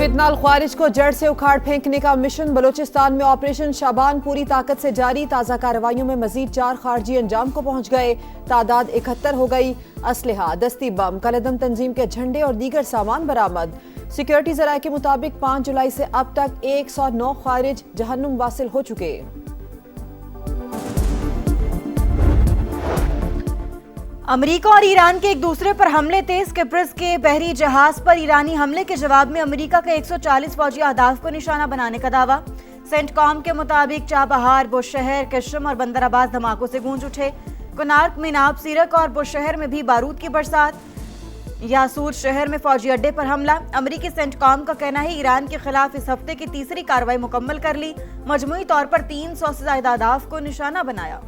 फितनाल ख्वारिज को जड़ से उखाड़ फेंकने का मिशन। बलोचिस्तान में ऑपरेशन शाबान पूरी ताकत से जारी। ताज़ा कार्रवाइयों में मजीद 4 खारजी अंजाम को पहुंच गए। तादाद 71 हो गई। असलहा, दस्ती बम, कलदम तंजीम के झंडे और दीगर सामान बरामद। सिक्योरिटी जराये के मुताबिक 5 जुलाई से अब तक 109 खारिज जहन्नुम वासिल हो चुके। अमेरिका और ईरान के एक दूसरे पर हमले तेज। किप्रस के बहरी जहाज पर ईरानी हमले के जवाब में अमेरिका के 140 फौजी अहदाफ को निशाना बनाने का दावा। सेंटकॉम के मुताबिक चाबहार, बुशहर, किश्म और बंदर अब्बास धमाकों से गूंज उठे। कुनार्क, मिनाब, सीरक और बुशहर में भी बारूद की बरसात। यासूर शहर में फौजी अड्डे पर हमला। अमेरिकी सेंटकॉम का कहना है ईरान के खिलाफ इस हफ्ते की तीसरी कार्रवाई मुकम्मल कर ली। मजमूई तौर पर 300 से ज्यादा अहदाफ को निशाना बनाया।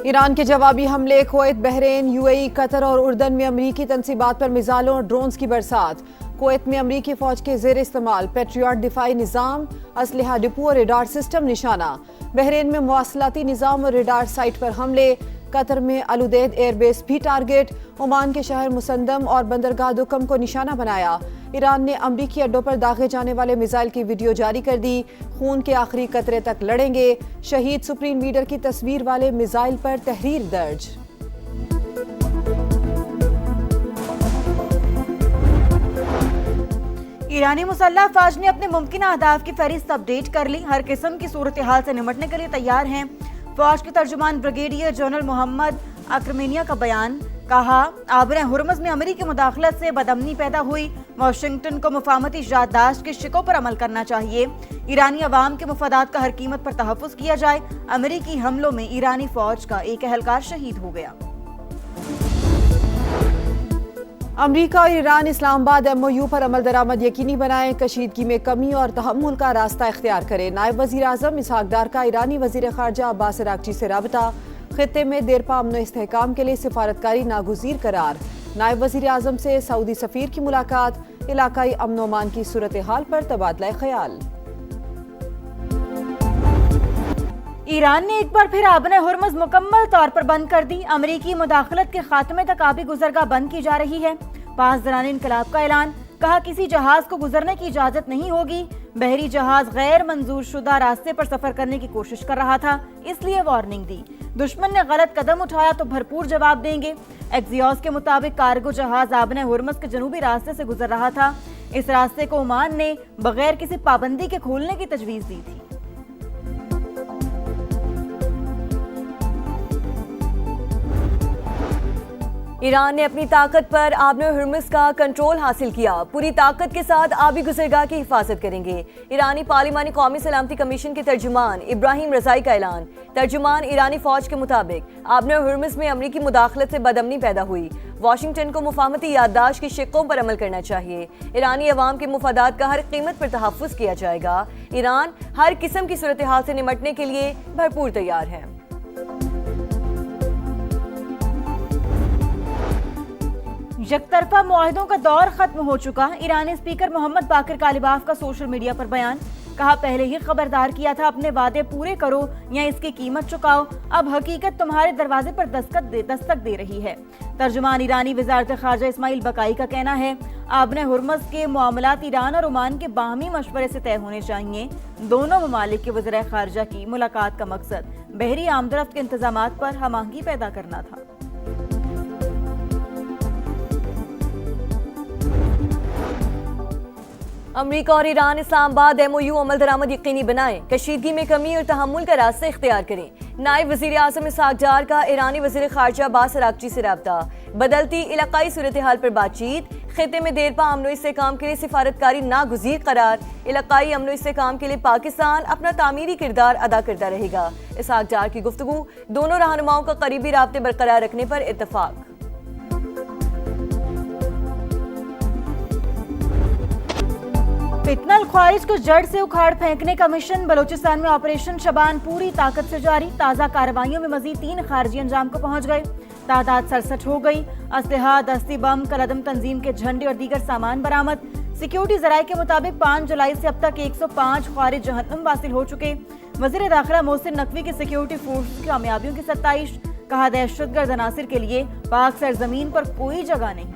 ईरान के जवाबी हमले। कुवैत, बहरीन, यूएई, कतर और उर्दन में अमरीकी तनसीबात पर मिसाइलों और ड्रोन्स की बरसात। कुवैत में अमरीकी फौज के जेर इस्तेमाल पैट्रियट दिफाई निज़ाम, असलहा डिपो और रेडार सिस्टम निशाना। बहरीन में मवासलाती निज़ाम और रेडार साइट पर हमले। कतर में अलुदैद एयरबेस भी टारगेट। ओमान के शहर मुसंदम और बंदरगाह दुकम को निशाना बनाया। ईरान ने अमरीकी अड्डों पर दागे जाने वाले मिसाइल की वीडियो जारी कर दी। खून के आखिरी कतरे तक लड़ेंगे। शहीद सुप्रीम लीडर की तस्वीर वाले मिसाइल पर तहरीर दर्ज। ईरानी मुसल्लह अफवाज ने अपने मुमकिन अहदाफ की फहरिस्त अपडेट कर ली। हर किस्म की सूरत हाल से निमटने के लिए तैयार हैं। फौज के तर्जुमान ब्रिगेडियर जनरल मोहम्मद अक्रमेनिया का बयान। कहा, आबरे हुर्मुज़ में अमेरिकी मुदाखलत से बदअमनी पैदा हुई। वाशिंगटन को मुफाहमती याददाश्त के शिकों पर अमल करना चाहिए। ईरानी अवाम के मुफादात का हर कीमत पर तहफ़्फ़ुज़ किया जाए। अमेरिकी हमलों में ईरानी फौज का एक एहलकार शहीद हो गया। अमरीका और ईरान इस्लामाबाद MOU पर अमल दरामद यकीनी बनाएं। कशीदगी में कमी और तहम्मुल का रास्ता इख्तियार करें। नायब वज़ीर आज़म इसहाक डार का ईरानी वज़ीर ख़ारजा अब्बास अराग़ची से राबता। खित्ते में देरपा अमन इस्तेहकाम के लिए सिफारतकारी नागुज़ीर करार। नायब वज़ीर आज़म से सऊदी सफ़ीर की मुलाकात। इलाकाई अमन अमान की सूरत हाल पर तबादला ख्याल। ईरान ने एक बार फिर आबने हुर्मुज़ मुकम्मल तौर पर बंद कर दी। अमेरिकी मुदाखलत के खात्मे तक आबी गुजरगाह बंद की जा रही है। पासदरान इनकलाब का ऐलान। कहा, किसी जहाज को गुजरने की इजाजत नहीं होगी। बहरी जहाज गैर मंजूर शुदा रास्ते पर सफर करने की कोशिश कर रहा था, इसलिए वार्निंग दी। दुश्मन ने गलत कदम उठाया तो भरपूर जवाब देंगे। एक्सियोस के मुताबिक कार्गो जहाज आबने हुर्मुज़ के जनूबी रास्ते से गुजर रहा था। इस रास्ते को ओमान ने बगैर किसी पाबंदी के खोलने की तजवीज दी थी। ईरान ने अपनी ताकत पर आबने हुर्मुज़ का कंट्रोल हासिल किया। पूरी ताकत के साथ आबी गुज़रगाह की हिफाजत करेंगे। ईरानी पार्लिमानी कौमी सलामती कमीशन के तर्जुमान इब्राहिम रज़ाई का ऐलान। तर्जुमान ईरानी फौज के मुताबिक आबने हुर्मुज़ में अमरीकी मुदाखलत से बदअमनी पैदा हुई। वाशिंगटन को मुफाहमती याददाश्त की शिकों पर अमल करना चाहिए। ईरानी अवाम के मुफादात का हर कीमत पर तहफ़्फ़ुज़ किया जाएगा। ईरान हर किस्म की सूरत हाल से निमटने के लिए भरपूर तैयार है। यकतरफा मुआहिदों का दौर खत्म हो चुका। ईरानी स्पीकर मोहम्मद बाकिर कालिबाफ का सोशल मीडिया पर बयान। कहा, पहले ही खबरदार किया था, अपने वादे पूरे करो या इसकी कीमत चुकाओ। अब हकीकत तुम्हारे दरवाजे पर दस्तक दे रही है। तर्जुमान ईरानी वज़ारत ख़ारजा इस्माइल बकाई का कहना है, आबने हुर्मुज़ के मामलात ईरान और ओमान के बाहमी मशवरे से तय होने चाहिए। दोनों ममालिक के वज़ीर ख़ारजा की मुलाकात का मकसद बहरी आमदरफ्त के इंतजामात पर हमाहंगी पैदा करना था। अमेरिका और ईरान इस्लामाबाद MOU अमल दरामद यकीनी बनाएं। कशीदगी में कमी और तहम्मुल का रास्ता इख्तियार करें। नायब वज़ीर आज़म इसहाक डार का ईरानी वज़ीर ख़ारजा अब्बास अराग़ची से राबता। बदलती इलाकाई सूरत हाल पर बातचीत। खित्ते में देरपा अमन इस्तेहकाम के लिए सिफारतकारी नागुज़ीर करार। इलाकाई अमन इस्तेहकाम के लिए पाकिस्तान अपना तामीरी किरदार अदा करता रहेगा। इसहाक डार की गुफ्तगू। दोनों रहनुमाओं का करीबी राब्ते बरकरार रखने पर इत्तफाक। फितनाल ख्वारिज को जड़ से उखाड़ फेंकने का मिशन। बलोचिस्तान में ऑपरेशन शबान पूरी ताकत से जारी। ताज़ा कार्रवाइयों में मजीद 3 खारजी अंजाम को पहुंच गए। तादाद 67 हो गई। असलहा, दस्ती बम, कलदम तंजीम के झंडे और दीगर सामान बरामद। सिक्योरिटी जराये के मुताबिक 5 जुलाई से अब तक 105 खारिज जहन्नुम वासिल हो चुके। वज़ीर दाखिला मोहसिन नकवी की सिक्योरिटी फोर्स की कामयाबियों की 27। कहा दहशतगर्द अनासिर के लिए पाक सरजमीन पर कोई जगह नहीं।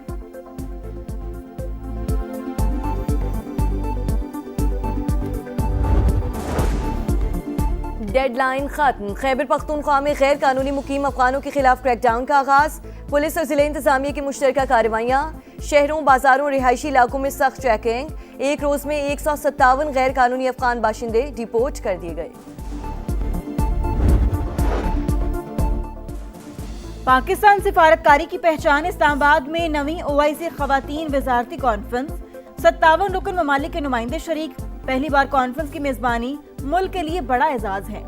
डेडलाइन खत्म। खैबर पख्तूनख्वा में गैर कानूनी मुकीम अफगानों के खिलाफ क्रैकडाउन का आगाज। पुलिस और जिले इंतजामिया की मुश्तरका कार्रवाइयाँ। शहरों, बाजारों, रिहायशी इलाकों में सख्त चेकिंग। एक रोज में 157 गैर कानूनी अफगान बाशिंदे डिपोर्ट कर दिए गए। पाकिस्तान सिफारतकारी की पहचान। इस्लामाबाद में नवीं OIC खवातीन वजारती कॉन्फ्रेंस। 57 रुकन ममालिक के नुमाइंदे शरीक। पहली बार कॉन्फ्रेंस की मेजबानी मुल्क के लिए बड़ा एजाज है।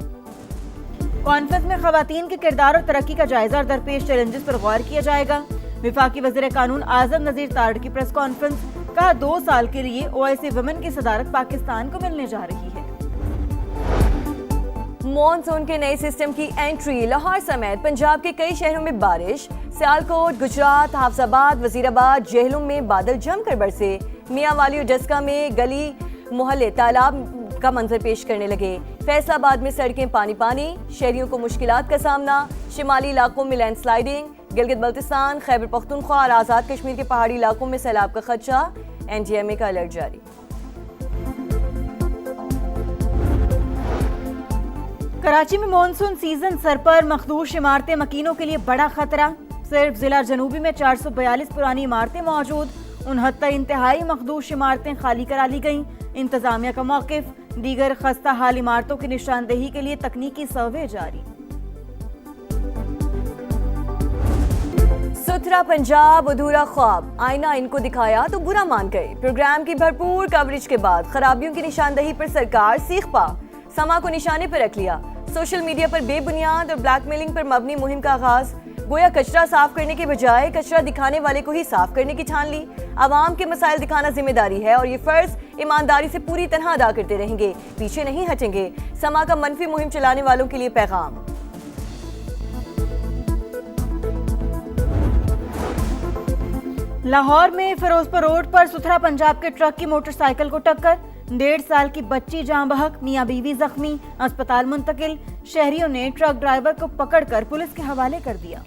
कॉन्फ्रेंस में खवातीन के किरदार और तरक्की का जायजा और दरपेश चैलेंजेस पर गौर किया जाएगा। विफाकी वज़ीर कानून आजम नज़ीर तारड़ की प्रेस कॉन्फ्रेंस। कहा 2 साल के लिए OIC वुमेन की सदारत पाकिस्तान को मिलने जा रही है। मॉनसून के नए सिस्टम की एंट्री। लाहौर समेत पंजाब के कई शहरों में बारिश। सियालकोट, गुजरात, हाफजाबाद, वजीराबाद, जेहलम में बादल जमकर बरसे। मियांवाली और डस्का में गली मोहल्ले तालाब का मंजर पेश करने लगे। फैसलाबाद में सड़कें पानी पानी। शहरियों को मुश्किलात का सामना। शिमाली इलाकों में लैंडस्लाइडिंग। गिलगित बल्तिस्तान, खैबर पख्तूनख्वा और आज़ाद कश्मीर के पहाड़ी इलाकों में सैलाब का खदशा। NDMA का अलर्ट जारी। कराची में मॉनसून सीजन सर पर। मखदूश इमारतें मकीनों के लिए बड़ा खतरा। सिर्फ जिला जनूबी में 442 पुरानी इमारतें मौजूद। 69 इंतहाई मखदूश इमारतें खाली करा ली गईं। इंतजामिया का मौकिफ। दीगर खस्ता हाल इमारतों की निशानदेही के लिए तकनीकी सर्वे जारी। सुथरा पंजाब अधूरा ख्वाब। आईना इनको दिखाया तो बुरा मान गए। प्रोग्राम की भरपूर कवरेज के बाद खराबियों की निशानदेही पर सरकार सीख पा। समा को निशाने पर रख लिया। सोशल मीडिया पर बेबुनियाद और ब्लैकमेलिंग पर मबनी मुहिम का आगाज। गोया कचरा साफ करने के बजाय कचरा दिखाने वाले को ही साफ करने की ठान ली। आवाम के मसाइल दिखाना जिम्मेदारी है और ये फर्ज ईमानदारी से पूरी तरह अदा करते रहेंगे, पीछे नहीं हटेंगे। समा का मनफी मुहिम चलाने वालों के लिए पैगाम। लाहौर में फिरोजपुर रोड पर सुथरा पंजाब के ट्रक की मोटरसाइकिल को टक्कर। 1.5 साल की बच्ची जान बहक, मियां बीवी जख्मी, अस्पताल मुंतकिल। शहरियों ने ट्रक ड्राइवर को पकड़कर पुलिस के हवाले कर दिया।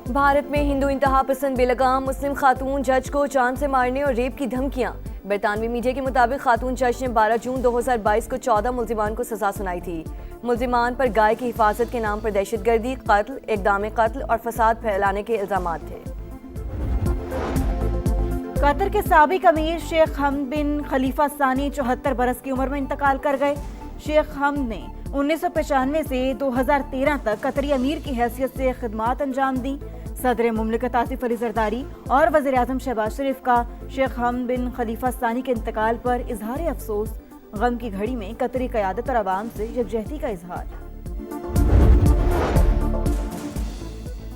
भारत में हिंदू इंतहा पसंद बेलगाम मुस्लिम खातून जज को जान से मारने और रेप की धमकियां। बरतानवी मीडिया के मुताबिक खातून जज ने 12 जून 2022 को 14 मुल्जिमान को सजा सुनाई थी। मुल्जिमान पर गाय की हिफाजत के नाम पर दहशतगर्दी, कत्ल, इक़दाम कत्ल और फसाद फैलाने के इल्जामात थे। कतर के साबिक अमीर शेख हमद बिन खलीफा सानी 74 बरस की उम्र में इंतकाल कर गए। शेख हमद ने 1995 से 2013 तक कतरी अमीर की हैसियत से खिदमात अंजाम दी। सदर मुमलिकत आसिफ अली जरदारी और वज़ीर आज़म शहबाज शरीफ का शेख हमद बिन खलीफा सानी के इंतकाल पर इजहार अफसोस। गम की घड़ी में कतरी क़यादत और आवाम से यकजहती का इजहार।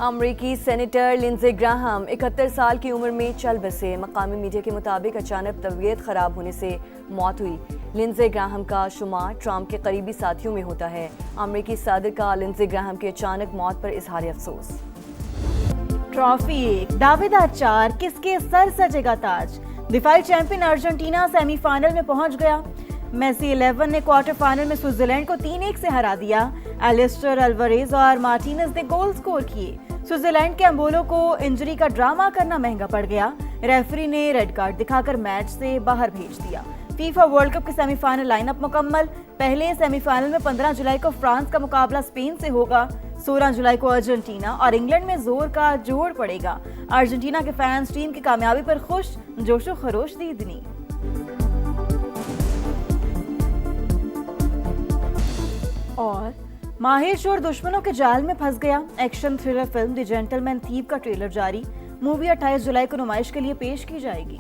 अमरीकी सेनेटर लिंडसे ग्राहम 71 साल की उम्र में चल बसे। मकामी मीडिया के मुताबिक अचानक तबीयत खराब होने से मौत हुई। लिंडसे ग्राहम का शुमार ट्रंप के करीबी साथियों में होता है। अमरीकी सदर का लिंडसे ग्राहम की अचानक मौत पर इजहार अफसोस। ट्रॉफी 1, दावेदार 4, किसके सर सजेगा ताज। दिफाई चैंपियन अर्जेंटीना सेमीफाइनल में पहुंच गया। मेसी 11 ने क्वार्टर फाइनल में स्विट्जरलैंड को 3-1 से हरा दिया। एलिस्टर अल्वारेज और मार्टिनेज ने गोल स्कोर किए। स्विट्जरलैंड के एम्बोलो को इंजरी का ड्रामा करना महंगा पड़ गया। रेफरी ने रेड कार्ड दिखाकर मैच से बाहर भेज दिया। फीफा वर्ल्ड कप के सेमीफाइनल लाइनअप मुकम्मल। पहले सेमीफाइनल में 15 जुलाई को फ्रांस का मुकाबला स्पेन से होगा। 16 जुलाई को अर्जेंटीना और इंग्लैंड में जोर का जोड़ पड़ेगा। अर्जेंटीना के फैंस टीम की कामयाबी पर खुश, जोशो खरोश दीदनी। और माहिर शोर दुश्मनों के जाल में फंस गया। Action thriller film the gentleman thief का ट्रेलर जारी। मूवी 28 जुलाई को नुमाइश के लिए पेश की जाएगी।